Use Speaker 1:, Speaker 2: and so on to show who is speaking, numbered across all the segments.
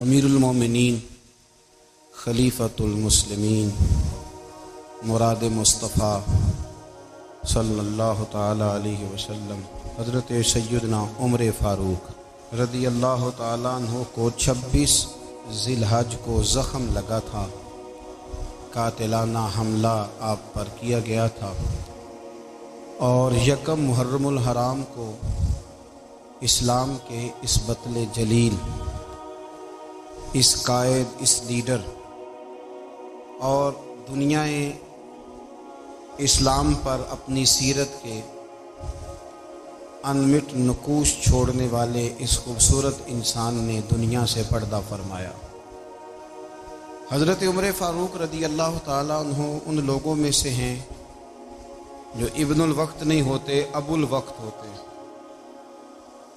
Speaker 1: امیر المومنین خلیفۃ المسلمین مراد مصطفیٰ صلی اللہ تعالی علیہ وسلم حضرت سیدنا عمر فاروق رضی اللہ تعالیٰ عنہ کو 26 ذی الحج کو زخم لگا تھا، قاتلانہ حملہ آپ پر کیا گیا تھا، اور یکم محرم الحرام کو اسلام کے اس بطل جلیل، اس قائد، اس لیڈر اور دنیا اسلام پر اپنی سیرت کے انمٹ نقوش چھوڑنے والے اس خوبصورت انسان نے دنیا سے پردہ فرمایا۔ حضرت عمر فاروق رضی اللہ تعالیٰ عنہ ان لوگوں میں سے ہیں جو ابن الوقت نہیں ہوتے، ابو الوقت ہوتے،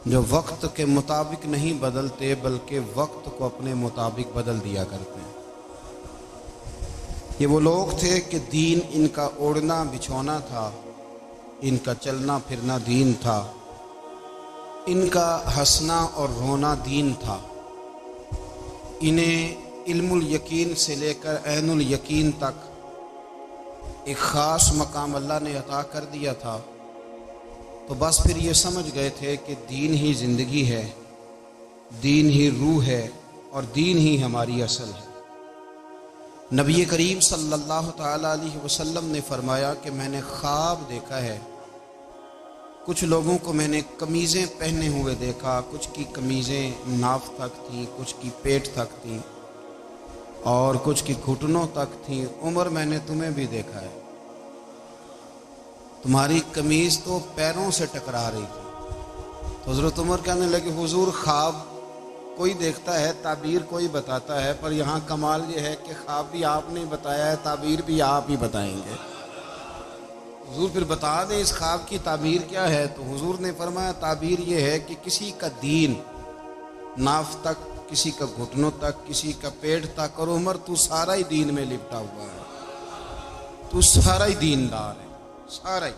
Speaker 1: جو وقت کے مطابق نہیں بدلتے بلکہ وقت کو اپنے مطابق بدل دیا کرتے ہیں۔ یہ وہ لوگ تھے کہ دین ان کا اوڑھنا بچھونا تھا، ان کا چلنا پھرنا دین تھا، ان کا ہنسنا اور رونا دین تھا۔ انہیں علم الیقین سے لے کر عین الیقین تک ایک خاص مقام اللہ نے عطا کر دیا تھا، تو بس پھر یہ سمجھ گئے تھے کہ دین ہی زندگی ہے، دین ہی روح ہے، اور دین ہی ہماری اصل ہے۔ نبی کریم صلی اللہ تعالیٰ علیہ وسلم نے فرمایا کہ میں نے خواب دیکھا ہے، کچھ لوگوں کو میں نے قمیضیں پہنے ہوئے دیکھا، کچھ کی قمیضیں ناف تک تھیں، کچھ کی پیٹ تک تھیں، اور کچھ کی گھٹنوں تک تھیں۔ عمر، میں نے تمہیں بھی دیکھا ہے، تمہاری قمیض تو پیروں سے ٹکرا رہی تھی۔ تو حضرت عمر کہنے لگے، حضور خواب کوئی دیکھتا ہے، تعبیر کوئی بتاتا ہے، پر یہاں کمال یہ ہے کہ خواب بھی آپ نے بتایا ہے، تعبیر بھی آپ ہی بتائیں گے۔ حضور پھر بتا دیں اس خواب کی تعبیر کیا ہے؟ تو حضور نے فرمایا تعبیر یہ ہے کہ کسی کا دین ناف تک، کسی کا گھٹنوں تک، کسی کا پیٹ تک، اور عمر تو سارا ہی دین میں لپٹا ہوا ہے، تو سارا ہی دیندار ہے، سارا ہی۔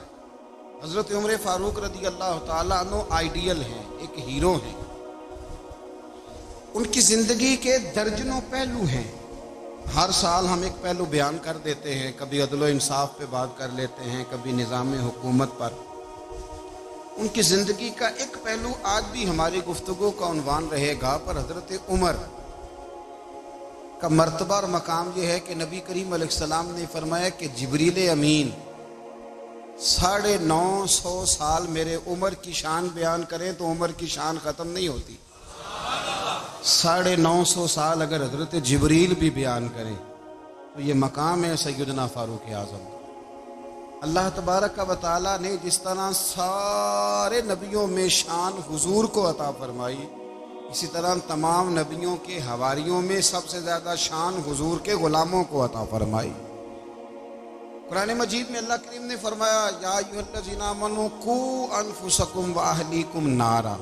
Speaker 1: حضرت عمر فاروق رضی اللہ تعالیٰ عنہ آئیڈیل ہیں، ایک ہیرو ہیں۔ ان کی زندگی کے درجنوں پہلو ہیں، ہر سال ہم ایک پہلو بیان کر دیتے ہیں، کبھی عدل و انصاف پہ بات کر لیتے ہیں، کبھی نظام حکومت پر۔ ان کی زندگی کا ایک پہلو آج بھی ہماری گفتگو کا عنوان رہے گا، پر حضرت عمر کا مرتبہ اور مقام یہ ہے کہ نبی کریم علیہ السلام نے فرمایا کہ جبریل امین 950 سال میرے عمر کی شان بیان کریں تو عمر کی شان ختم نہیں ہوتی۔ 950 سال اگر حضرت جبریل بھی بیان کریں تو یہ مقام ہے سیدنا فاروق اعظم۔ اللہ تبارک و تعالیٰ نے جس طرح سارے نبیوں میں شان حضور کو عطا فرمائی، اسی طرح تمام نبیوں کے حواریوں میں سب سے زیادہ شان حضور کے غلاموں کو عطا فرمائی۔ قرآن مجید میں اللہ کریم نے فرمایا، یا ایھا الذین آمنوا قوا انفسکم واہلیکم نارا،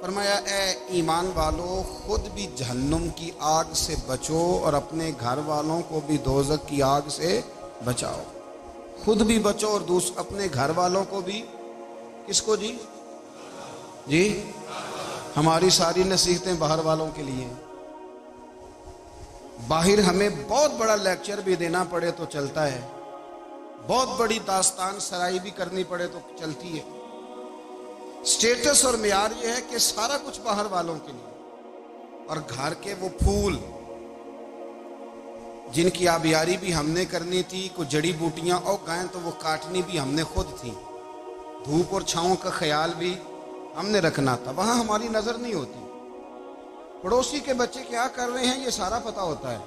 Speaker 1: فرمایا اے ایمان والو، خود بھی جہنم کی آگ سے بچو اور اپنے گھر والوں کو بھی دوزخ کی آگ سے بچاؤ۔ خود بھی بچو اور اپنے گھر والوں کو بھی، کس کو جی ہماری ساری نصیحتیں باہر والوں کے لیے۔ باہر ہمیں بہت بڑا لیکچر بھی دینا پڑے تو چلتا ہے، بہت بڑی داستان سرائی بھی کرنی پڑے تو چلتی ہے۔ سٹیٹس اور معیار یہ ہے کہ سارا کچھ باہر والوں کے لیے، اور گھر کے وہ پھول جن کی آبیاری بھی ہم نے کرنی تھی، کوئی جڑی بوٹیاں اگائیں تو وہ کاٹنی بھی ہم نے خود تھی، دھوپ اور چھاؤں کا خیال بھی ہم نے رکھنا تھا، وہاں ہماری نظر نہیں ہوتی۔ پڑوسی کے بچے کیا کر رہے ہیں یہ سارا پتہ ہوتا ہے،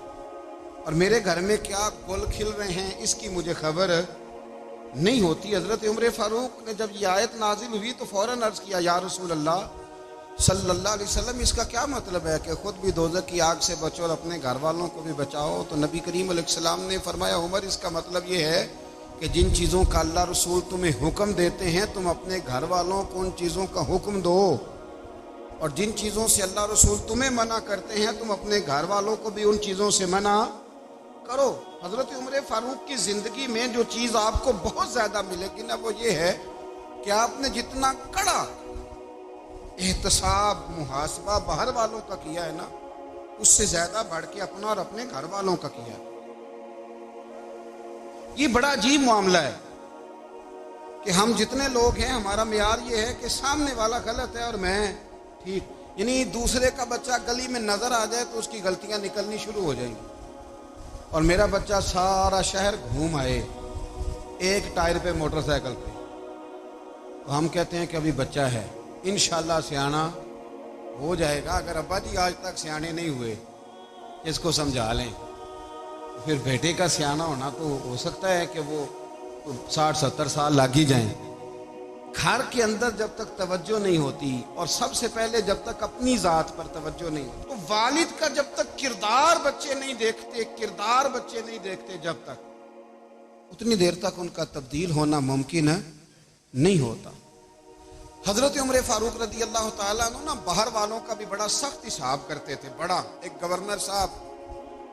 Speaker 1: اور میرے گھر میں کیا گل کھل رہے ہیں اس کی مجھے خبر نہیں ہوتی۔ حضرت عمر فاروق نے جب یہ آیت نازل ہوئی تو فوراً عرض کیا، یا رسول اللہ صلی اللہ علیہ وسلم، اس کا کیا مطلب ہے کہ خود بھی دوزخ کی آگ سے بچو اور اپنے گھر والوں کو بھی بچاؤ؟ تو نبی کریم علیہ السلام نے فرمایا، عمر اس کا مطلب یہ ہے کہ جن چیزوں کا اللہ رسول تمہیں حکم دیتے ہیں تم اپنے گھر والوں کو ان چیزوں کا حکم دو، اور جن چیزوں سے اللہ رسول تمہیں منع کرتے ہیں تم اپنے گھر والوں کو بھی ان چیزوں سے منع کرو۔ حضرت عمر فاروق کی زندگی میں جو چیز آپ کو بہت زیادہ ملے گی نا، وہ یہ ہے کہ آپ نے جتنا کڑا احتساب محاسبہ باہر والوں کا کیا ہے نا، اس سے زیادہ بڑھ کے اپنا اور اپنے گھر والوں کا کیا. یہ بڑا عجیب معاملہ ہے کہ ہم جتنے لوگ ہیں ہمارا معیار یہ ہے کہ سامنے والا غلط ہے اور میں ٹھیک. یعنی دوسرے کا بچہ گلی میں نظر آ جائے تو اس کی غلطیاں نکلنی شروع ہو جائیں گی، اور میرا بچہ سارا شہر گھوم آئے ایک ٹائر پہ موٹر سائیکل پہ، تو ہم کہتے ہیں کہ ابھی بچہ ہے، انشاءاللہ سیانا ہو جائے گا. اگر ابا جی آج تک سیانے نہیں ہوئے اس کو سمجھا لیں، پھر بیٹے کا سیانا ہونا تو ہو سکتا ہے کہ وہ 60-70 سال لگ ہی جائیں. گھر کے اندر جب تک توجہ نہیں ہوتی، اور سب سے پہلے جب تک اپنی ذات پر توجہ نہیں ہوتی، تو والد کا جب تک کردار بچے نہیں دیکھتے جب تک، اتنی دیر تک ان کا تبدیل ہونا ممکن نہیں ہوتا. حضرت عمر فاروق رضی اللہ تعالیٰ عنہ نا باہر والوں کا بھی بڑا سخت حساب کرتے تھے. بڑا ایک گورنر صاحب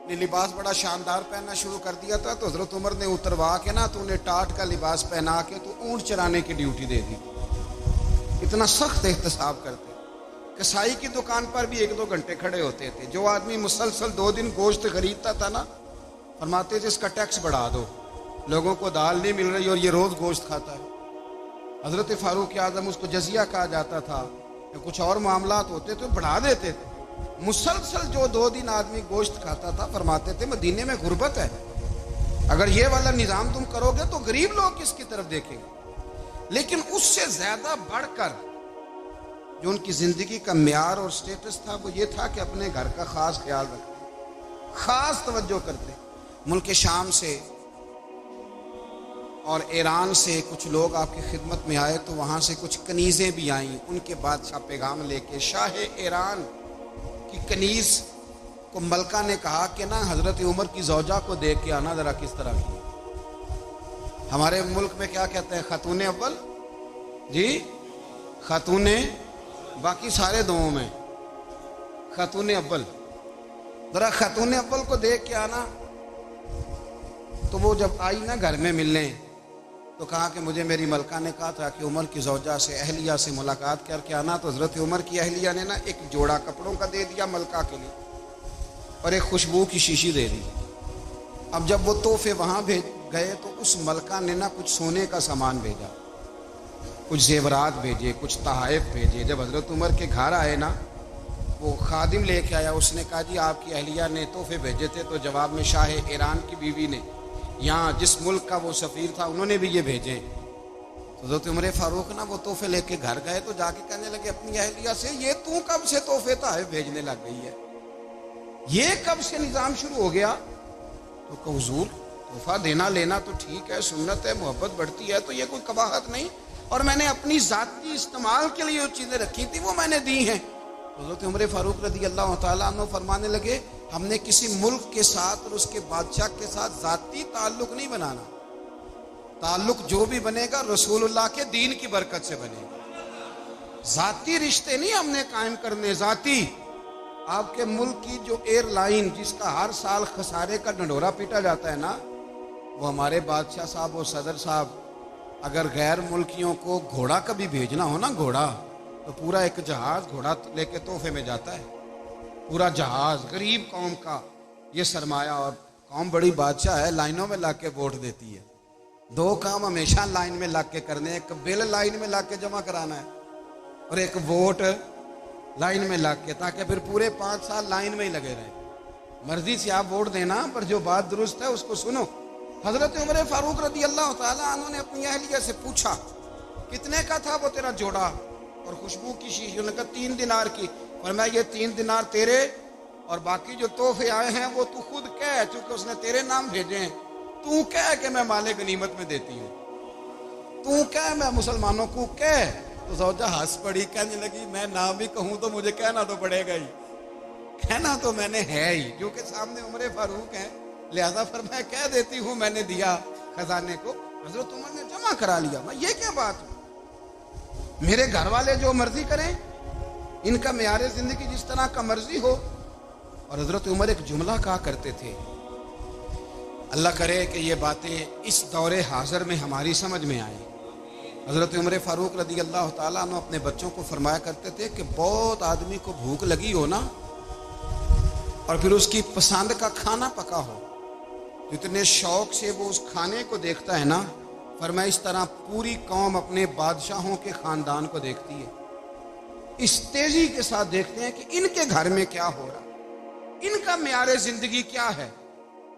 Speaker 1: نے لباس بڑا شاندار پہننا شروع کر دیا تھا، تو حضرت عمر نے اتروا کے نا تو انہیں ٹاٹ کا لباس پہنا کے تو اونٹ چرانے کی ڈیوٹی دے دی. اتنا سخت احتساب کرتے. کسائی کی دکان پر بھی 1-2 گھنٹے کھڑے ہوتے تھے. جو آدمی مسلسل 2 دن گوشت خریدتا تھا نا، فرماتے تھے اس کا ٹیکس بڑھا دو، لوگوں کو دال نہیں مل رہی اور یہ روز گوشت کھاتا ہے. حضرت فاروق اعظم، اس کو جزیہ کہا جاتا تھا، یا کچھ اور معاملات ہوتے تو بڑھا دیتے تھے. مسلسل جو 2 دن آدمی گوشت کھاتا تھا، فرماتے تھے مدینے میں غربت ہے، اگر یہ والا نظام تم کرو گے تو غریب لوگ کس کی طرف دیکھیں گے. لیکن اس سے زیادہ بڑھ کر جو ان کی زندگی کا معیار اور سٹیٹس تھا وہ یہ تھا کہ اپنے گھر کا خاص خیال رکھتے، خاص توجہ کرتے. ملک شام سے اور ایران سے کچھ لوگ آپ کی خدمت میں آئے، تو وہاں سے کچھ کنیزیں بھی آئیں. ان کے بادشاہ پیغام لے کے، شاہ ایران کی کنیز کو ملکہ نے کہا کہ نا حضرت عمر کی زوجہ کو دیکھ کے آنا ذرا کس طرح کی. ہمارے ملک میں کیا کہتے ہیں؟ خاتون اول. جی خاتون، باقی سارے دووں میں خاتون اول. ذرا خاتون اول کو دیکھ کے آنا. تو وہ جب آئی نا گھر میں ملنے، تو کہا کہ مجھے میری ملکہ نے کہا تھا کہ عمر کی زوجہ سے، اہلیہ سے ملاقات کر کے آنا. تو حضرت عمر کی اہلیہ نے نا ایک جوڑا کپڑوں کا دے دیا ملکہ کے لیے، اور ایک خوشبو کی شیشی دے دی. اب جب وہ تحفے وہاں بھیج گئے تو اس ملکہ نے نا کچھ سونے کا سامان بھیجا، کچھ زیورات بھیجے، کچھ تحائف بھیجے. جب حضرت عمر کے گھر آئے نا، وہ خادم لے کے آیا. اس نے کہا جی آپ کی اہلیہ نے تحفے بھیجے تھے. تو جواب میں شاہ ایران کی بیوی نے، یہاں جس ملک کا وہ سفیر تھا، انہوں نے بھی یہ بھیجے. تو حضرت عمر فاروق نا وہ تحفے لے کے گھر گئے، تو جا کے کہنے لگے اپنی اہلیہ سے، یہ تو کب سے تحفے تحائف بھیجنے لگ گئی ہے؟ یہ کب سے نظام شروع ہو گیا؟ تو کہ حضور تحفہ دینا لینا تو ٹھیک ہے، سنت ہے، محبت بڑھتی ہے، تو یہ کوئی قباحت نہیں، اور میں نے اپنی ذاتی استعمال کے لیے جو چیزیں رکھی تھی وہ میں نے دی ہیں. حضرت عمر فاروق رضی اللہ تعالیٰ عنہ فرمانے لگے ہم نے کسی ملک کے ساتھ اور اس کے بادشاہ کے ساتھ ذاتی تعلق نہیں بنانا. تعلق جو بھی بنے گا رسول اللہ کے دین کی برکت سے بنے گا. ذاتی رشتے نہیں ہم نے قائم کرنے. ذاتی آپ کے ملک کی جو ایئر لائن جس کا ہر سال خسارے کا ڈنڈورا پیٹا جاتا ہے نا، وہ ہمارے بادشاہ صاحب اور صدر صاحب اگر غیر ملکیوں کو گھوڑا کبھی بھیجنا ہو نا، گھوڑا، تو پورا ایک جہاز گھوڑا لے کے تحفے میں جاتا ہے. پورا جہاز غریب قوم کا یہ سرمایہ. اور قوم بڑی بادشاہ ہے، لائنوں میں لا کے ووٹ دیتی ہے. 2 کام ہمیشہ لائن میں لا کے کرنے، ایک بل لائن میں لا کے جمع کرانا ہے، اور ایک ووٹ لائن میں لا کے، تاکہ پھر پورے 5 سال لائن میں ہی لگے رہیں. مرضی سے آپ ووٹ دینا، پر جو بات درست ہے اس کو سنو. حضرت عمر فاروق رضی اللہ تعالیٰ عنہ نے اپنی اہلیہ سے پوچھا کتنے کا تھا وہ تیرا جوڑا اور خوشبو کی شیشی؟ انہوں نے کہا 3 دینار کی. فرمایا یہ 3 دینار تیرے، اور باقی جو تحفے آئے ہیں وہ تو خود کہہ، چونکہ اس نے تیرے نام بھیجے ہیں، تو کہہ کہ میں مال غنیمت میں دیتی ہوں، تو کہہ میں مسلمانوں کو کہہ. تو زوجہ ہنس پڑی، کہنے لگی میں نہ بھی کہوں تو مجھے کہنا تو پڑے گا ہی، کہنا تو میں نے ہے ہی، جو کہ سامنے عمر فاروق ہیں، لہذا فرمایا کہہ دیتی ہوں میں نے دیا خزانے کو. حضرت عمر نے جمع کرا لیا. میں یہ کیا بات ہے، میرے گھر والے جو مرضی کریں، ان کا معیار زندگی جس طرح کا مرضی ہو. اور حضرت عمر ایک جملہ کہا کرتے تھے، اللہ کرے کہ یہ باتیں اس دور حاضر میں ہماری سمجھ میں آئیں. حضرت عمر فاروق رضی اللہ تعالیٰ عنہ اپنے بچوں کو فرمایا کرتے تھے کہ بہت آدمی کو بھوک لگی ہو نا، اور پھر اس کی پسند کا کھانا پکا ہو، جتنے شوق سے وہ اس کھانے کو دیکھتا ہے نا، فرمایا اس طرح پوری قوم اپنے بادشاہوں کے خاندان کو دیکھتی ہے، اس تیزی کے ساتھ دیکھتے ہیں کہ ان کے گھر میں کیا ہو رہا، ان کا معیار زندگی کیا ہے،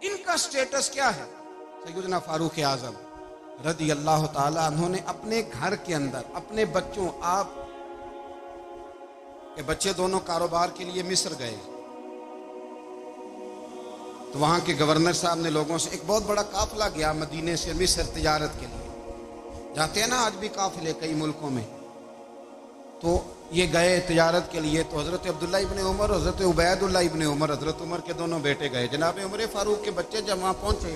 Speaker 1: ان کا سٹیٹس کیا ہے۔ سیدنا فاروق اعظم رضی اللہ تعالی عنہ نے اپنے گھر کے اندر اپنے بچوں، آپ کے بچے دونوں کاروبار کے لیے مصر گئے، تو وہاں کے گورنر صاحب نے لوگوں سے، ایک بہت بڑا قافلہ گیا مدینے سے مصر تجارت کے لیے، جاتے ہیں نا آج بھی قافلے کئی ملکوں میں، تو یہ گئے تجارت کے لیے، تو حضرت عبداللہ ابن عمر، حضرت عبید اللہ ابن عمر، حضرت عمر کے دونوں بیٹے گئے، جناب عمر فاروق کے بچے جب وہاں پہنچے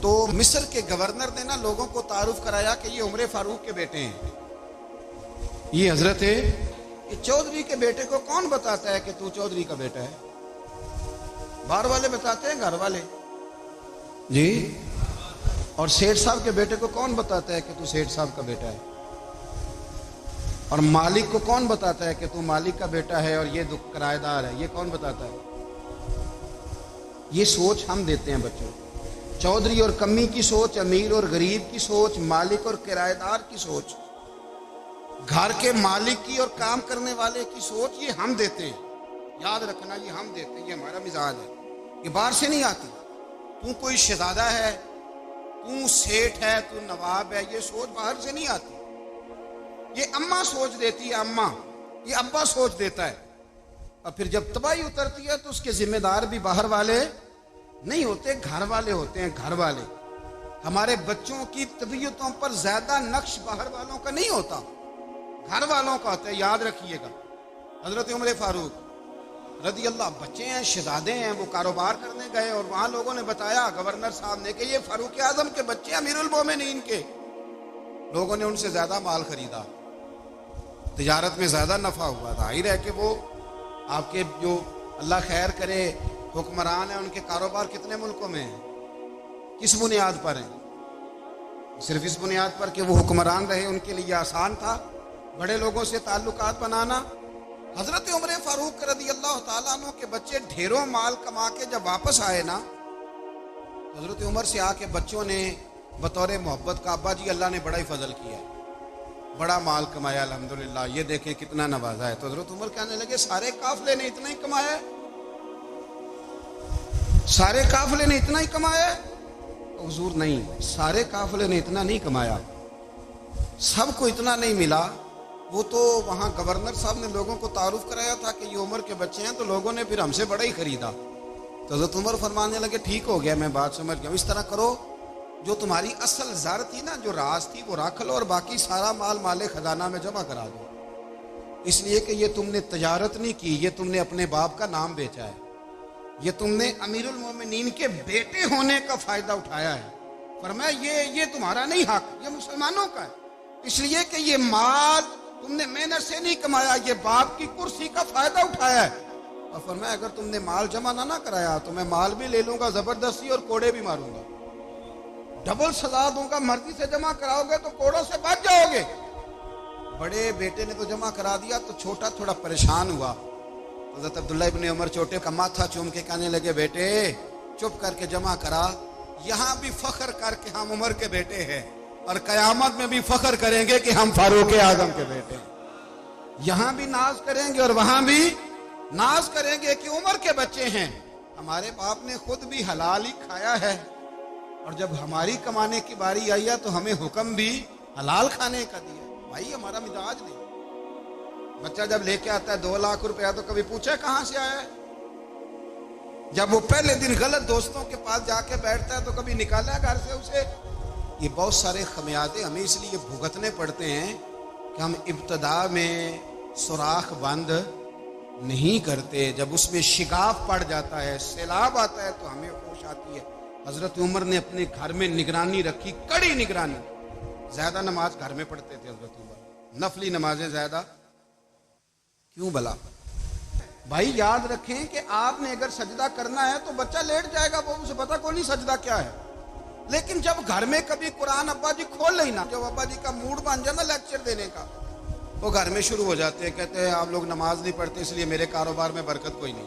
Speaker 1: تو مصر کے گورنر نے نا لوگوں کو تعارف کرایا کہ یہ عمر فاروق کے بیٹے ہیں، یہ حضرت یہ چودھری کے بیٹے کو کون بتاتا ہے کہ تو چودھری کا بیٹا ہے؟ باہر والے بتاتے ہیں، گھر والے جی، اور سیٹھ صاحب کے بیٹے کو کون بتاتا ہے کہ تو سیٹھ صاحب کا بیٹا ہے؟ اور مالک کو کون بتاتا ہے کہ تو مالک کا بیٹا ہے اور یہ کرایہ دار ہے؟ یہ کون بتاتا ہے؟ یہ سوچ ہم دیتے ہیں بچوں، چودھری اور کمی کی سوچ، امیر اور غریب کی سوچ، مالک اور کرایہ دار کی سوچ، گھر کے مالک کی اور کام کرنے والے کی سوچ، یہ ہم دیتے ہیں، یاد رکھنا، یہ ہم دیتے ہیں، یہ ہمارا مزاج ہے، یہ باہر سے نہیں آتی۔ تو کوئی شہزادہ ہے، تو سیٹھ ہے، تو نواب ہے، یہ سوچ باہر سے نہیں آتی، یہ اماں سوچ دیتی ہے، اماں، یہ ابا سوچ دیتا ہے، اور پھر جب تباہی اترتی ہے تو اس کے ذمہ دار بھی باہر والے نہیں ہوتے، گھر والے ہوتے ہیں، گھر والے۔ ہمارے بچوں کی طبیعتوں پر زیادہ نقش باہر والوں کا نہیں ہوتا، گھر والوں کا ہوتا ہے، یاد رکھیے گا۔ حضرت عمر فاروق رضی اللہ، بچے ہیں، شہزادے ہیں، وہ کاروبار کرنے گئے اور وہاں لوگوں نے بتایا گورنر صاحب نے کہ یہ فاروق اعظم کے بچے امیر المومنین کے، لوگوں نے ان سے زیادہ مال خریدا، تجارت میں زیادہ نفع ہوا، ظاہر ہے کہ وہ آپ کے جو اللہ خیر کرے حکمران ہیں، ان کے کاروبار کتنے ملکوں میں ہیں، کس بنیاد پر ہیں؟ صرف اس بنیاد پر کہ وہ حکمران رہے، ان کے لیے آسان تھا بڑے لوگوں سے تعلقات بنانا۔ حضرت عمر فاروق رضی اللہ تعالیٰ عنہ کے بچے ڈھیروں مال کما کے جب واپس آئے نا، حضرت عمر سے آ کے بچوں نے بطور محبت کا، ابا جی اللہ نے بڑا ہی فضل کیا، بڑا مال کمایا الحمدللہ، یہ دیکھیں کتنا نوازا ہے۔ تو حضرت عمر کہنے لگے سارے قافلے نے اتنا ہی کمایا ہے؟ سارے قافلے نے اتنا ہی کمایا ہے؟ حضور نہیں، سارے قافلے نے اتنا نہیں کمایا، سب کو اتنا نہیں ملا، وہ تو وہاں گورنر صاحب نے لوگوں کو تعارف کرایا تھا کہ یہ عمر کے بچے ہیں، تو لوگوں نے پھر ہم سے بڑا ہی خریدا۔ تو حضرت عمر فرمانے لگے ٹھیک ہو گیا، میں بات سمجھ گیا، اس طرح کرو، جو تمہاری اصل زر تھی نا، جو راز تھی، وہ رکھ لو اور باقی سارا مال خزانہ میں جمع کرا دو، اس لیے کہ یہ تم نے تجارت نہیں کی، یہ تم نے اپنے باپ کا نام بیچا ہے، یہ تم نے امیر المومنین کے بیٹے ہونے کا فائدہ اٹھایا ہے۔ فرمایا یہ تمہارا نہیں حق، یہ مسلمانوں کا ہے، اس لیے کہ یہ مال تم نے محنت سے نہیں کمایا، یہ باپ کی کرسی کا فائدہ اٹھایا ہے۔ اور فرمایا اگر تم نے مال جمع نہ کرایا تو میں مال بھی لے لوں گا زبردستی اور کوڑے بھی ماروں گا، ڈبل سزا دوں گا، مرضی سے جمع کراؤ گے تو کوڑوں سے بچ جاؤ گے۔ بڑے بیٹے نے تو جمع کرا دیا، تو چھوٹا تھوڑا پریشان ہوا، حضرت عبداللہ ابن عمر چھوٹے کا ماتھا چوم کے کہنے لگے بیٹے چپ کر کے جمع کرا، یہاں بھی فخر کر کے ہم عمر کے بیٹے ہیں، اور قیامت میں بھی فخر کریں گے کہ ہم فاروق اعظم کے بیٹے ہیں، یہاں بھی ناز کریں گے اور وہاں بھی ناز کریں گے کہ عمر کے بچے ہیں، ہمارے باپ نے خود بھی حلال ہی کھایا ہے، اور جب ہماری کمانے کی باری آئی ہے تو ہمیں حکم بھی حلال کھانے کا دیا۔ بھائی ہمارا مزاج نہیں، بچہ جب لے کے آتا ہے 2 لاکھ روپیہ تو کبھی پوچھے کہاں سے آیا ہے؟ جب وہ پہلے دن غلط دوستوں کے پاس جا کے بیٹھتا ہے تو کبھی نکالا ہے گھر سے اسے؟ یہ بہت سارے خمیازے ہمیں اس لیے بھگتنے پڑتے ہیں کہ ہم ابتدا میں سوراخ بند نہیں کرتے، جب اس میں شگاف پڑ جاتا ہے، سیلاب آتا ہے تو ہمیں ہوش آتی ہے۔ حضرت عمر نے اپنے گھر میں نگرانی رکھی، کڑی نگرانی، زیادہ نماز گھر میں پڑھتے تھے حضرت عمر، نفلی نمازیں زیادہ کیوں بلا؟ بھائی یاد رکھیں کہ آپ نے اگر سجدہ کرنا ہے تو بچہ لیٹ جائے گا، وہ اسے پتا کوئی نہیں سجدہ کیا ہے، لیکن جب گھر میں کبھی قرآن ابا جی کھول لینا، جب ابا جی کا موڈ بن جائے نا لیکچر دینے کا، وہ گھر میں شروع ہو جاتے ہیں، کہتے ہیں آپ لوگ نماز نہیں پڑھتے اس لیے میرے کاروبار میں برکت کوئی نہیں،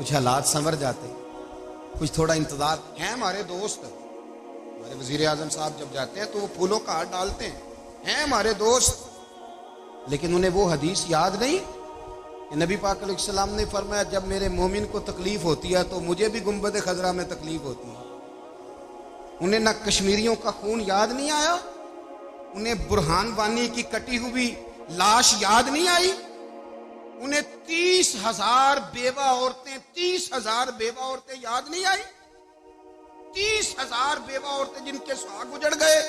Speaker 1: کچھ حالات سنور جاتے, کچھ تھوڑا انتظار. ہیں ہمارے دوست, ہمارے وزیر اعظم صاحب جب جاتے ہیں تو وہ پھولوں کا ہار ڈالتے ہیں ہمارے دوست, لیکن انہیں وہ حدیث یاد نہیں کہ نبی پاک علیہ السلام نے فرمایا جب میرے مومن کو تکلیف ہوتی ہے تو مجھے بھی گنبد خضرا میں تکلیف ہوتی ہے. انہیں نہ کشمیریوں کا خون یاد نہیں آیا, انہیں برہان وانی کی کٹی ہوئی لاش یاد نہیں آئی, انہیں 30,000 بیوہ عورتیں 30,000 بیوہ عورتیں یاد نہیں آئی, 30,000 بیوہ عورتیں جن کے سہاگ اجڑ گئے,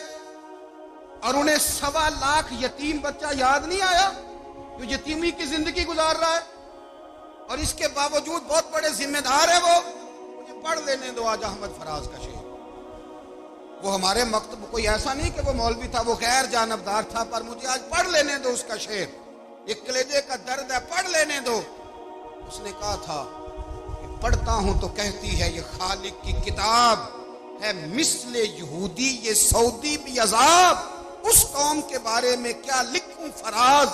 Speaker 1: اور انہیں 1.25 لاکھ یتیم بچہ یاد نہیں آیا جو یتیمی کی زندگی گزار رہا ہے, اور اس کے باوجود بہت بڑے ذمہ دار ہے وہ. مجھے پڑھ لینے دو آج احمد فراز کا شعر. وہ ہمارے مکتب کوئی ایسا نہیں کہ وہ مولوی تھا, وہ غیر جانبدار تھا, پر مجھے آج پڑھ لینے دو اس کا شعر. ایک کلیجے کا درد ہے, پڑھ لینے دو. اس نے کہا تھا کہ پڑھتا ہوں تو کہتی ہے یہ خالق کی کتاب ہے, مثل یہودی یہ سعودی بھی عذاب, اس قوم کے بارے میں کیا لکھوں فراز,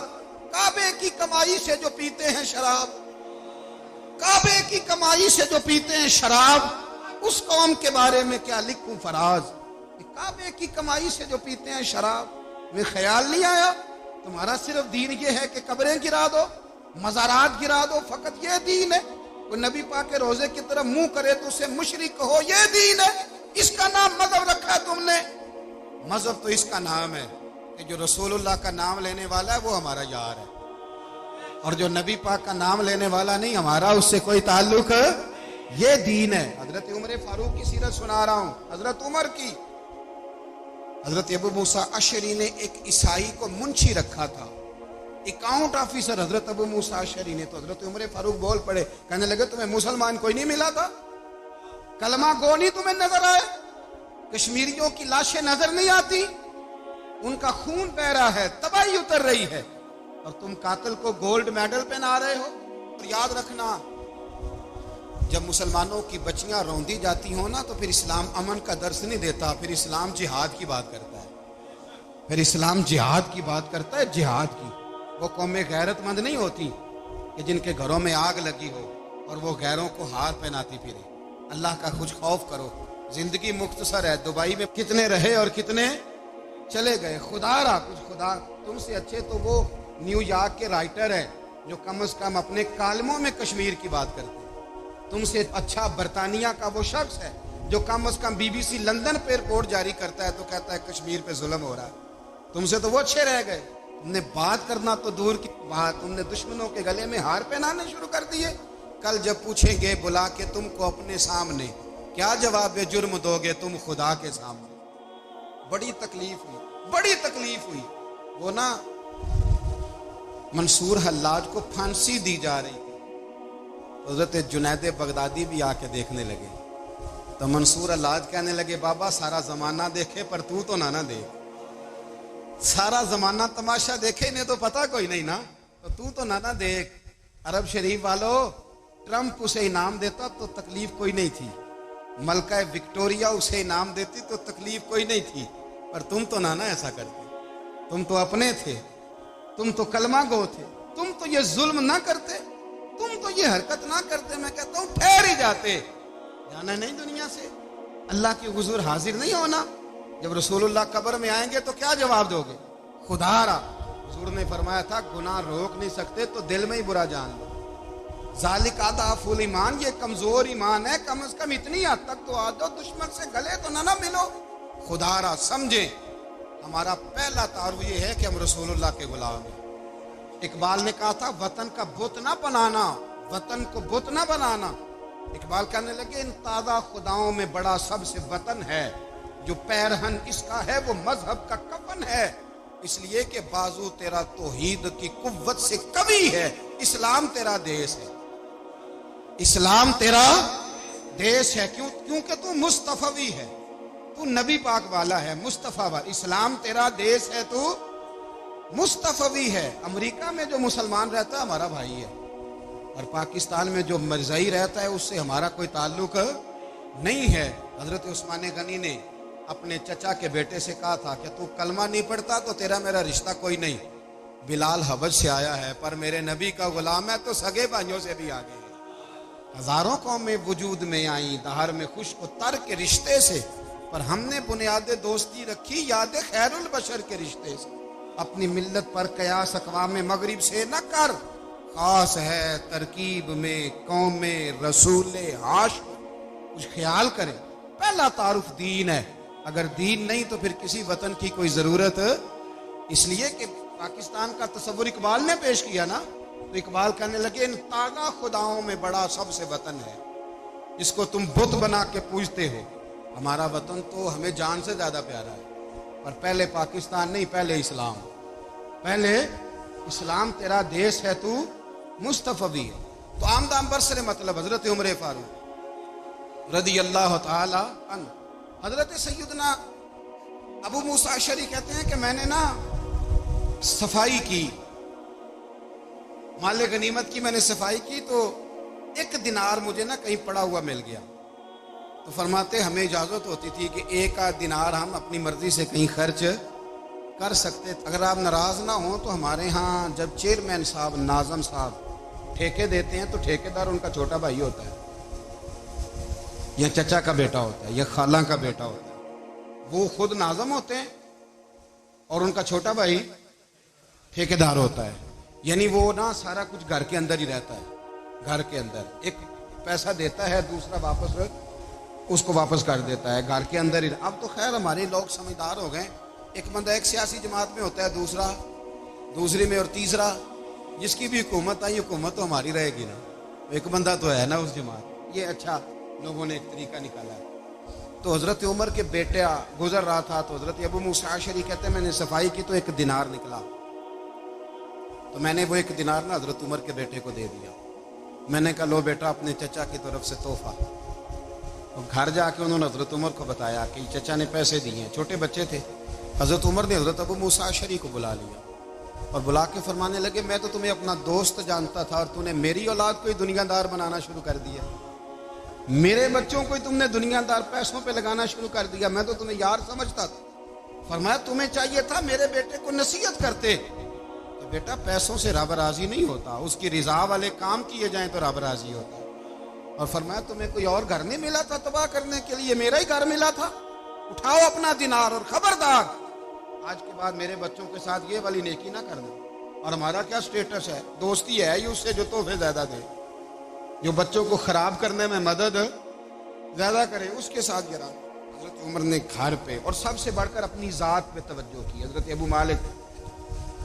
Speaker 1: کعبے کی کمائی سے جو پیتے ہیں شراب, کعبے کی کمائی سے جو پیتے ہیں شراب, اس قوم کے بارے میں کیا لکھوں فراز. کعبے کی کمائی سے جو پیتے ہیں شراب, میں خیال نہیں آیا تمہارا صرف دین یہ ہے کہ قبریں گرا دو, مزارات گرا دو, فقط یہ دین ہے. کوئی نبی پاک کے روزے کی طرف منہ کرے تو اسے مشرک کہو, یہ دین ہے. اس کا نام مذہب رکھا ہے تم نے. مذہب تو اس کا نام ہے کہ جو رسول اللہ کا نام لینے والا ہے وہ ہمارا یار ہے, اور جو نبی پاک کا نام لینے والا نہیں, ہمارا اس سے کوئی تعلق ہے. یہ دین ہے. حضرت عمر فاروق کی سیرت سنا رہا ہوں, حضرت عمر کی. حضرت ابو موسیٰ اشعری نے ایک عیسائی کو منشی رکھا تھا, اکاؤنٹ آفیسر حضرت ابو موسیٰ اشعری نے. تو حضرت عمر فاروق بول پڑے, کہنے لگے تمہیں مسلمان کوئی نہیں ملا تھا, کلمہ گو نہیں تمہیں نظر آئے, کشمیریوں کی لاشیں نظر نہیں آتی, ان کا خون بہ رہا ہے, تباہی اتر رہی ہے, اور تم قاتل کو گولڈ میڈل پہنا رہے ہو. اور یاد رکھنا, جب مسلمانوں کی بچیاں روندی جاتی ہوں نا تو پھر اسلام امن کا درس نہیں دیتا, پھر اسلام جہاد کی بات کرتا ہے, پھر اسلام جہاد کی بات کرتا ہے, جہاد کی. وہ قومیں غیرت مند نہیں ہوتی کہ جن کے گھروں میں آگ لگی ہو اور وہ غیروں کو ہار پہناتی پھرے. اللہ کا کچھ خوف کرو, زندگی مختصر ہے. دبئی میں کتنے رہے اور کتنے چلے گئے, خدا را کچھ خدا. تم سے اچھے تو وہ نیو یارک کے رائٹر ہے جو کم از کم اپنے کالموں میں کشمیر کی بات کرتے ہیں. تم سے اچھا برطانیہ کا وہ شخص ہے جو کم از کم BBC لندن پہ رپورٹ جاری کرتا ہے تو کہتا ہے کشمیر پہ ظلم ہو رہا ہے. تم سے تو وہ اچھے رہ گئے. تم نے بات کرنا تو دور کی بات, تم نے دشمنوں کے گلے میں ہار پہنانے شروع کر دیے. کل جب پوچھیں گے بلا کے تم کو اپنے سامنے, کیا جواب جرم دو گے تم خدا کے سامنے. بڑی تکلیف ہوئی, بڑی تکلیف ہوئی. وہ نا منصور حلاج کو پھانسی دی جا رہی تھی, حضرت جنید بغدادی بھی آ کے دیکھنے لگے. تو منصور حلاج کہنے لگے بابا سارا زمانہ دیکھے پر تو نہ دیکھ, سارا زمانہ تماشا دیکھے انہیں تو پتہ کوئی نہیں نا, تو تو نہ دیکھ. عرب شریف والو, ٹرمپ اسے انعام دیتا تو تکلیف کوئی نہیں تھی, ملکہ وکٹوریا اسے انعام دیتی تو تکلیف کوئی نہیں تھی, پر تم تو نہ ایسا کرتے. تم تو اپنے تھے, تم تو کلمہ گو تھے, تم تو یہ ظلم نہ کرتے, تم تو یہ حرکت نہ کرتے. میں کہتا ہوں ٹھہر ہی جاتے, جانا نہیں دنیا سے, اللہ کے حضور حاضر نہیں ہونا. جب رسول اللہ قبر میں آئیں گے تو کیا جواب دو گے؟ خدا را, حضور نے فرمایا تھا گناہ روک نہیں سکتے تو دل میں ہی برا جان لو. ذالک اضعف الایمان, یہ کمزور ایمان ہے, کم از کم اتنی حد تک تو آ جاؤ, دشمن سے گلے تو نہ ملو. خدا را سمجھیں, ہمارا پہلا تعارف یہ ہے کہ ہم رسول اللہ کے غلام ہیں. اقبال نے کہا تھا وطن کا بت نہ بنانا, وطن کو بت نہ بنانا. اقبال کہنے لگے ان تازہ خداؤں میں بڑا سب سے وطن ہے, جو پیرہن اس کا ہے وہ مذہب کا کفن ہے. اس لیے کہ بازو تیرا توحید کی قوت سے قوی ہے, اسلام تیرا دیس ہے, اسلام تیرا دیس ہے. کیونکہ تو مصطفی ہے, تو نبی پاک والا ہے, مصطفیٰ والا. اسلام تیرا دیس ہے, تو مصطفی ہے. امریکہ میں جو مسلمان رہتا ہے ہمارا بھائی ہے, اور پاکستان میں جو مرزائی رہتا ہے اس سے ہمارا کوئی تعلق نہیں ہے. حضرت عثمان غنی نے اپنے چچا کے بیٹے سے کہا تھا کہ تو کلمہ نہیں پڑھتا تو تیرا میرا رشتہ کوئی نہیں. بلال حبش سے آیا ہے پر میرے نبی کا غلام ہے تو سگے بھائیوں سے بھی آگے ہے. ہزاروں قومیں وجود میں آئیں دہر میں خشک و تر کے رشتے سے، پر ہم نے بنیاد دوستی رکھی یاد خیر البشر کے رشتے سے۔ اپنی ملت پر قیاس اقوام مغرب سے نہ کر، خاص ہے ترکیب میں قوم رسول ہاشم۔ کچھ خیال کریں، پہلا تعارف دین ہے، اگر دین نہیں تو پھر کسی وطن کی کوئی ضرورت، اس لیے کہ پاکستان کا تصور اقبال نے پیش کیا نا، تو اقبال کہنے لگے ان تازہ خداؤں میں بڑا سب سے وطن ہے جس کو تم بت بنا کے پوجتے ہو۔ ہمارا وطن تو ہمیں جان سے زیادہ پیارا ہے، پر پہلے پاکستان نہیں، پہلے اسلام، پہلے اسلام تیرا دیس ہے، تو مصطفی ہے۔ تو آمدہ برسر مطلب حضرت عمر فاروق رضی اللہ تعالی عنہ۔ حضرت سیدنا ابو موسیٰ اشعری کہتے ہیں کہ میں نے نا صفائی کی، مال غنیمت کی میں نے صفائی کی، تو ایک دینار مجھے نا کہیں پڑا ہوا مل گیا، تو فرماتے ہمیں اجازت ہوتی تھی کہ ایک آدھ دینار ہم اپنی مرضی سے کہیں خرچ کر سکتے، اگر آپ ناراض نہ ہوں تو ہمارے ہاں جب چیئرمین صاحب ناظم صاحب ٹھیکے دیتے ہیں تو ٹھیکیدار ان کا چھوٹا بھائی ہوتا ہے یا چچا کا بیٹا ہوتا ہے یا خالہ کا بیٹا ہوتا ہے، وہ خود ناظم ہوتے ہیں اور ان کا چھوٹا بھائی ٹھیکیدار ہوتا ہے، یعنی وہ نا سارا کچھ گھر کے اندر ہی رہتا ہے، گھر کے اندر ایک پیسہ دیتا ہے دوسرا واپس اس کو واپس کر دیتا ہے، گھر کے اندر ہی۔ اب تو خیر ہمارے لوگ سمجھدار ہو گئے، ایک بندہ ایک سیاسی جماعت میں ہوتا ہے، دوسرا دوسری میں، اور تیسرا جس کی بھی حکومت آئی حکومت تو ہماری رہے گی نا، ایک بندہ تو ہے نا اس جماعت۔ یہ اچھا لوگوں نے ایک طریقہ نکالا ہے۔ تو حضرت عمر کے بیٹا گزر رہا تھا، تو حضرت ابو موسیٰ اشعری کہتے ہیں میں نے صفائی کی تو ایک دینار نکلا، تو میں نے وہ ایک دینار نا حضرت عمر کے بیٹے کو دے دیا۔ میں نے کہا لو بیٹا اپنے چچا کی طرف سے تحفہ۔ اور گھر جا کے انہوں نے حضرت عمر کو بتایا کہ چچا نے پیسے دیے ہیں، چھوٹے بچے تھے۔ حضرت عمر نے حضرت ابو موسیٰ اشعری کو بلا لیا اور بلا کے فرمانے لگے میں تو تمہیں اپنا دوست جانتا تھا اور تو نے میری اولاد کو ہی دنیا دار بنانا شروع کر دیا، میرے بچوں کو ہی تم نے دنیا دار پیسوں پہ لگانا شروع کر دیا، میں تو تمہیں یار سمجھتا تھا۔ فرمایا تمہیں چاہیے تھا میرے بیٹے کو نصیحت کرتے کہ بیٹا پیسوں سے رب راضی نہیں ہوتا، اس کی رضا والے کام کیے جائیں تو رب راضی ہوتا ہے۔ اور فرمایا تمہیں کوئی اور گھر نہیں ملا تھا تباہ کرنے کے لیے، میرا ہی گھر ملا تھا، اٹھاؤ اپنا دینار اور خبردار آج کے بعد میرے بچوں کے ساتھ یہ والی نیکی نہ کرنا۔ اور ہمارا کیا سٹیٹس ہے، دوستی ہے ہی اس سے جو تحفے زیادہ دے، جو بچوں کو خراب کرنے میں مدد زیادہ کرے اس کے ساتھ گرا۔ حضرت عمر نے گھر پہ اور سب سے بڑھ کر اپنی ذات پہ توجہ کی۔ حضرت ابو مالک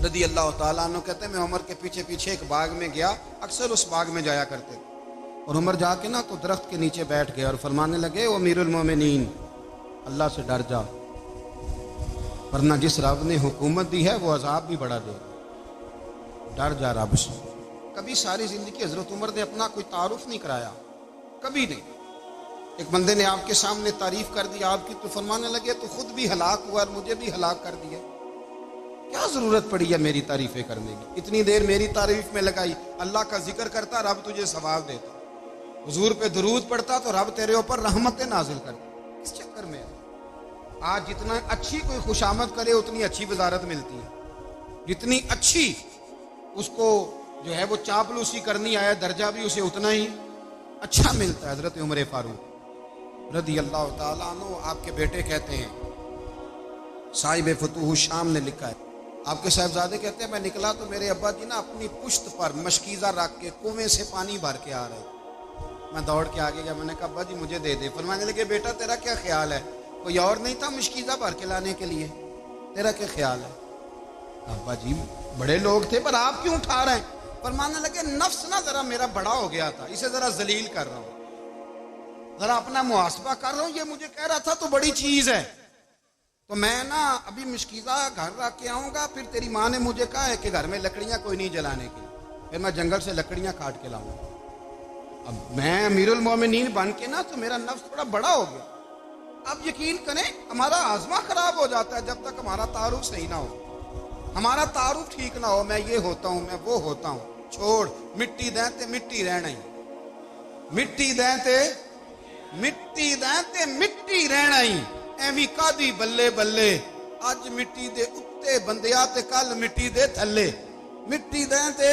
Speaker 1: رضی اللہ تعالیٰ عنہ کہتے ہیں میں عمر کے پیچھے پیچھے ایک باغ میں گیا، اکثر اس باغ میں جایا کرتے تھے، اور عمر جا کے نا تو درخت کے نیچے بیٹھ گئے اور فرمانے لگے او امیر المومنین اللہ سے ڈر جا، ورنہ جس رب نے حکومت دی ہے وہ عذاب بھی بڑا دے گا، ڈر جا رب سے۔ کبھی ساری زندگی حضرت عمر نے اپنا کوئی تعارف نہیں کرایا، کبھی نہیں۔ ایک بندے نے آپ کے سامنے تعریف کر دی آپ کی تو فرمانے لگے تو خود بھی ہلاک ہوا اور مجھے بھی ہلاک کر دیا، کیا ضرورت پڑی ہے میری تعریفیں کرنے کی، اتنی دیر میری تعریف میں لگائی، اللہ کا ذکر کرتا رب تجھے ثواب دیتا، حضور پہ درود پڑھتا تو رب تیرے اوپر رحمتیں نازل کرتا۔ اس چکر میں آج جتنا اچھی کوئی خوشامد کرے اتنی اچھی وزارت ملتی ہے، جتنی اچھی اس کو جو ہے وہ چاپلوسی کرنی آیا درجہ بھی اسے اتنا ہی اچھا ملتا ہے۔ حضرت عمر فاروق رضی اللہ تعالیٰ عنہ آپ کے بیٹے کہتے ہیں، صاحب فتوح الشام نے لکھا ہے، آپ کے صاحبزادے کہتے ہیں میں نکلا تو میرے ابا جی نا اپنی پشت پر مشکیزہ رکھ کے کنویں سے پانی بھر کے آ رہے، میں دوڑ کے آگے گیا، میں نے کہا ابا جی مجھے دے دے۔ فرمانے لگے بیٹا تیرا کیا خیال ہے، کوئی اور نہیں تھا مشکیزہ بھر کے لانے کے لیے، تیرا کیا خیال ہے؟ ابا جی بڑے لوگ تھے پر آپ کیوں اٹھا رہے ہیں؟ فرمانے لگے نفس نا ذرا میرا بڑا ہو گیا تھا، اسے ذرا ذلیل کر رہا ہوں، ذرا اپنا محاسبہ کر رہا ہوں، یہ مجھے کہہ رہا تھا تو بڑی چیز ہے، تو میں نا ابھی مشکیزہ گھر رکھ کے آؤں گا، پھر تیری ماں نے مجھے کہا ہے کہ گھر میں لکڑیاں کوئی نہیں جلانے کی، پھر میں جنگل سے لکڑیاں کاٹ کے لاؤں گا۔ اب میں امیر المومنین بن کے نا تو میرا نفس تھوڑا بڑا ہو گیا۔ اب یقین کریں ہمارا ہاضمہ خراب ہو جاتا ہے جب تک ہمارا تعارف صحیح نہ ہو، ہمارا تعارف ٹھیک نہ ہو، میں یہ ہوتا ہوں میں وہ ہوتا ہوں، چھوڑ مٹی دیں تے مٹی رہنا ہی، مٹی دیں تے مٹی دیں تے مٹی رہنا ہی، ایویں کادی بلے بلے اج مٹی دے اتے بندیا تے کل مٹی دے تھلے، مٹی دیں تے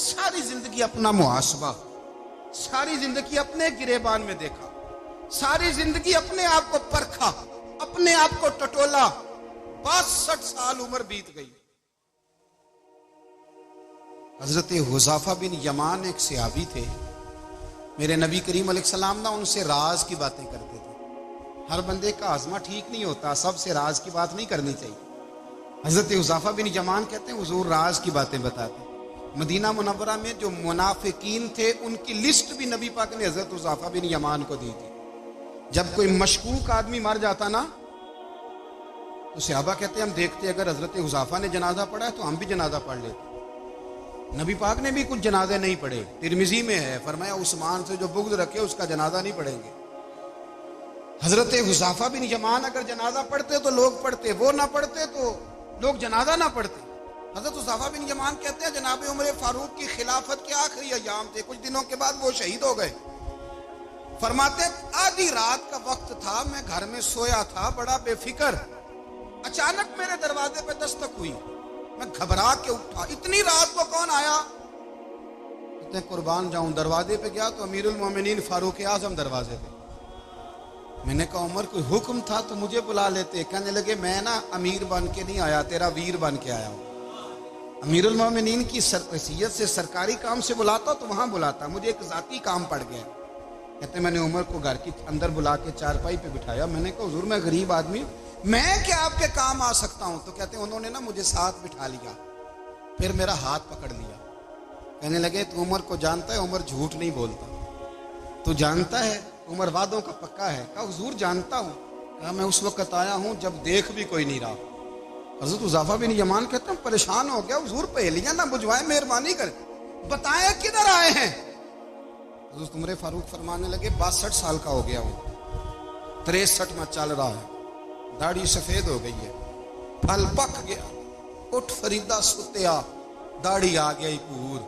Speaker 1: ساری زندگی اپنا محاسبہ، ساری زندگی اپنے گریبان میں دیکھا، ساری زندگی اپنے آپ کو پرکھا، اپنے آپ کو ٹٹولا. 62 سال عمر بیت گئی. حضرت حذیفہ بن یمان ایک صحابی تھے. میرے نبی کریم علیہ السلام نا ان سے راز کی باتیں کرتے تھے. ہر بندے کا ہاضمہ ٹھیک نہیں ہوتا، سب سے راز کی بات نہیں کرنی چاہیے. حضرت حذیفہ بن یمان کہتے ہیں حضور راز کی باتیں بتاتے. مدینہ منورہ میں جو منافقین تھے ان کی لسٹ بھی نبی پاک نے حضرت حذیفہ بن یمان کو دی تھی. جب کوئی مشکوک آدمی مر جاتا نا تو صحابہ کہتے ہیں ہم دیکھتے اگر حضرت حذیفہ نے جنازہ پڑھا ہے تو ہم بھی جنازہ پڑھ لیتے. نبی پاک نے بھی کچھ جنازے نہیں پڑھے. ترمذی میں ہے، فرمایا عثمان سے جو بغض رکھے اس کا جنازہ نہیں پڑھیں گے. حضرت حذیفہ بن یمان اگر جنازہ پڑھتے تو لوگ پڑھتے، وہ نہ پڑھتے تو لوگ جنازہ نہ پڑھتے. حضرت حذیفہ بن یمان کہتے ہیں جناب عمر فاروق کی خلافت کے آخری ایام تھے، کچھ دنوں کے بعد وہ شہید ہو گئے. فرماتے آدھی رات کا وقت تھا، میں گھر میں سویا تھا بڑا بے فکر، اچانک میرے دروازے پہ دستک ہوئی، میں گھبرا کے اٹھا. اتنی رات کو کون آیا؟ اتنے قربان جاؤں. دروازے پہ گیا تو امیر المومنین فاروق اعظم دروازے پہ. میں نے کہا عمر کوئی حکم تھا تو مجھے بلا لیتے. کہنے لگے میں نا امیر بن کے نہیں آیا، تیرا ویر بن کے آیا ہوں. امیر المومنین کی حیثیت سے سرکاری کام سے بلاتا تو وہاں بلاتا، مجھے ایک ذاتی کام پڑ گیا. کہتے میں نے عمر کو گھر کی اندر بلا کے چارپائی پہ بٹھایا. میں نے کہا حضور میں غریب آدمی، میں کیا آپ کے کام آ سکتا ہوں؟ تو کہتے ہیں انہوں نے نا مجھے ساتھ بٹھا لیا، پھر میرا ہاتھ پکڑ لیا. کہنے لگے تو عمر کو جانتا ہے؟ عمر جھوٹ نہیں بولتا. تو جانتا ہے عمر وعدوں کا پکا ہے؟ کہا حضور جانتا ہوں. کہا میں اس وقت آیا ہوں جب دیکھ بھی کوئی نہیں رہا. حضرت حذیفہ بن یمان کہتے ہیں پریشان ہو گیا، حضور پہلیاں نہ بجھوائیں، مہربانی کر بتائیں کدھر آئے ہیں. حضرت عمر فاروق فرمانے لگے 62 سال کا ہو گیا ہوں، 63 میں چل رہا ہے، داڑھی سفید ہو گئی ہے، پھل پک گیا، اٹھ فریدہ ستیا، داڑھی آ گئی پور،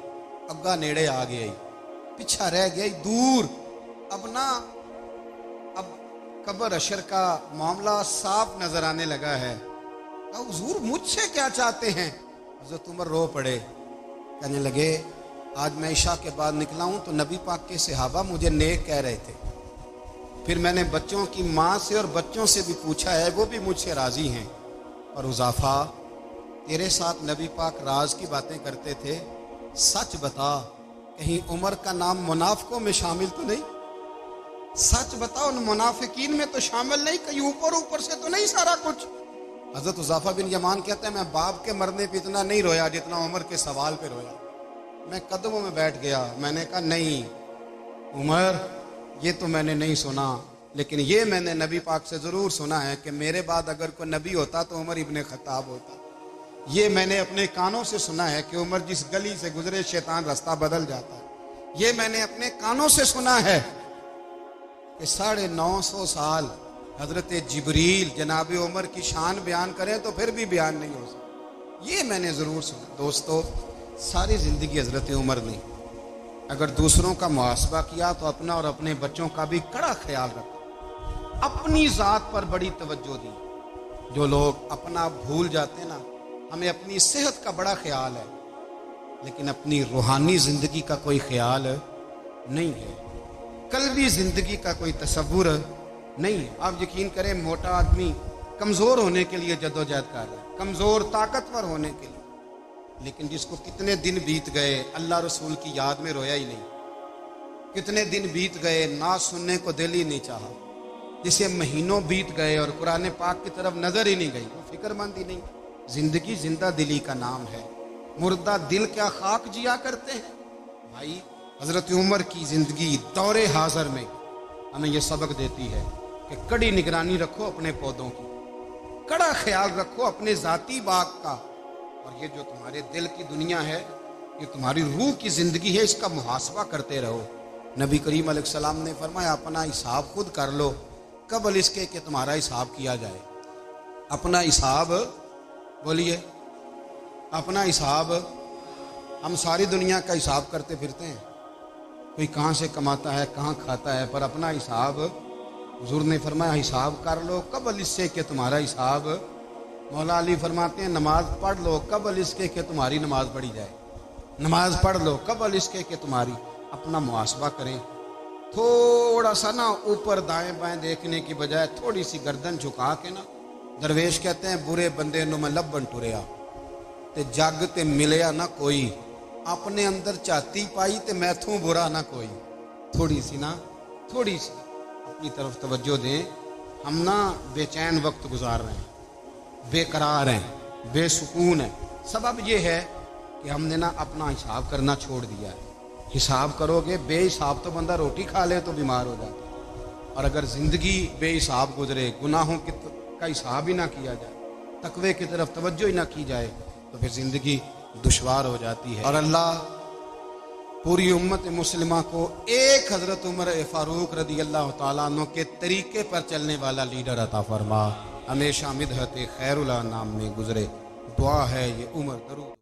Speaker 1: اگا نیڑے آ گئی، پیچھا رہ گئی دور. اب قبر اشر کا معاملہ صاف نظر آنے لگا ہے. حضور مجھ سے کیا چاہتے ہیں؟ حضرت عمر رو پڑے. کہنے لگے آج میں عشاء کے بعد نکلا ہوں تو نبی پاک کے صحابہ مجھے نیک کہہ رہے تھے، پھر میں نے بچوں کی ماں سے اور بچوں سے بھی پوچھا ہے، وہ بھی مجھ سے راضی ہیں. اور حذیفہ تیرے ساتھ نبی پاک راز کی باتیں کرتے تھے، سچ بتا کہیں عمر کا نام منافقوں میں شامل تو نہیں؟ سچ بتا ان منافقین میں تو شامل نہیں، کہیں اوپر سے تو نہیں سارا کچھ؟ حضرت حذیفہ بن یمان کہتے ہیں میں باپ کے مرنے پہ اتنا نہیں رویا جتنا عمر کے سوال پہ رویا. میں قدموں میں بیٹھ گیا. میں نے کہا نہیں عمر، یہ تو میں نے نہیں سنا، لیکن یہ میں نے نبی پاک سے ضرور سنا ہے کہ میرے بعد اگر کوئی نبی ہوتا تو عمر ابن خطاب ہوتا. یہ میں نے اپنے کانوں سے سنا ہے کہ عمر جس گلی سے گزرے شیطان رستہ بدل جاتا ہے. یہ میں نے اپنے کانوں سے سنا ہے کہ 950 سال حضرت جبریل جناب عمر کی شان بیان کریں تو پھر بھی بیان نہیں ہو سکتا. یہ میں نے ضرور سنا. دوستو ساری زندگی حضرت عمر نے اگر دوسروں کا محاسبہ کیا تو اپنا اور اپنے بچوں کا بھی کڑا خیال رکھا، اپنی ذات پر بڑی توجہ دی. جو لوگ اپنا بھول جاتے ہیں نا، ہمیں اپنی صحت کا بڑا خیال ہے لیکن اپنی روحانی زندگی کا کوئی خیال نہیں ہے، قلبی زندگی کا کوئی تصور نہیں ہے. آپ یقین کریں موٹا آدمی کمزور ہونے کے لیے جدوجہد کر رہا ہے، کمزور طاقتور ہونے کے لیے، لیکن جس کو کتنے دن بیت گئے اللہ رسول کی یاد میں رویا ہی نہیں، کتنے دن بیت گئے نہ سننے کو دل ہی نہیں چاہا، جسے مہینوں بیت گئے اور قرآن پاک کی طرف نظر ہی نہیں گئی، فکر مند ہی نہیں. زندگی زندہ دلی کا نام ہے، مردہ دل کیا خاک جیا کرتے ہیں. بھائی حضرت عمر کی زندگی دور حاضر میں ہمیں یہ سبق دیتی ہے کہ کڑی نگرانی رکھو اپنے پودوں کی، کڑا خیال رکھو اپنے ذاتی باغ کا، اور یہ جو تمہارے دل کی دنیا ہے، یہ تمہاری روح کی زندگی ہے، اس کا محاسبہ کرتے رہو. نبی کریم علیہ السلام نے فرمایا اپنا حساب خود کر لو قبل اس کے کہ تمہارا حساب کیا جائے. اپنا حساب بولیے، اپنا حساب. ہم ساری دنیا کا حساب کرتے پھرتے ہیں، کوئی کہاں سے کماتا ہے کہاں کھاتا ہے، پر اپنا حساب حضور نے فرمایا حساب کر لو قبل اس سے کہ تمہارا حساب مولا علی فرماتے ہیں نماز پڑھ لو قبل اس کے کہ تمہاری نماز پڑھی جائے، نماز پڑھ لو قبل اس کے کہ تمہاری، اپنا محاسبہ کریں، تھوڑا سا نا اوپر دائیں بائیں دیکھنے کی بجائے تھوڑی سی گردن جھکا کے نا، درویش کہتے ہیں برے بندے نو میں لبن ٹریا تے جگ تے ملیا نہ کوئی، اپنے اندر چاتی پائی تے میتھوں برا نہ کوئی، تھوڑی سی نا، تھوڑی سی اپنی طرف توجہ دیں۔ ہم نا بے چین وقت گزار رہے ہیں، بے قرار ہیں، بے سکون ہیں، سبب یہ ہے کہ ہم نے نا اپنا حساب کرنا چھوڑ دیا ہے۔ حساب کرو گے، بے حساب تو بندہ روٹی کھا لے تو بیمار ہو جاتا ہے، اور اگر زندگی بے حساب گزرے، گناہوں کا حساب ہی نہ کیا جائے، تقوی کی طرف توجہ ہی نہ کی جائے، تو پھر زندگی دشوار ہو جاتی ہے۔ اور اللہ پوری امت مسلمہ کو ایک حضرت عمر فاروق رضی اللہ تعالیٰ عنہ کے طریقے پر چلنے والا لیڈر عطا فرما، ہمیشہ مدحت خیر الانام میں گزرے، دعا ہے یہ عمر درود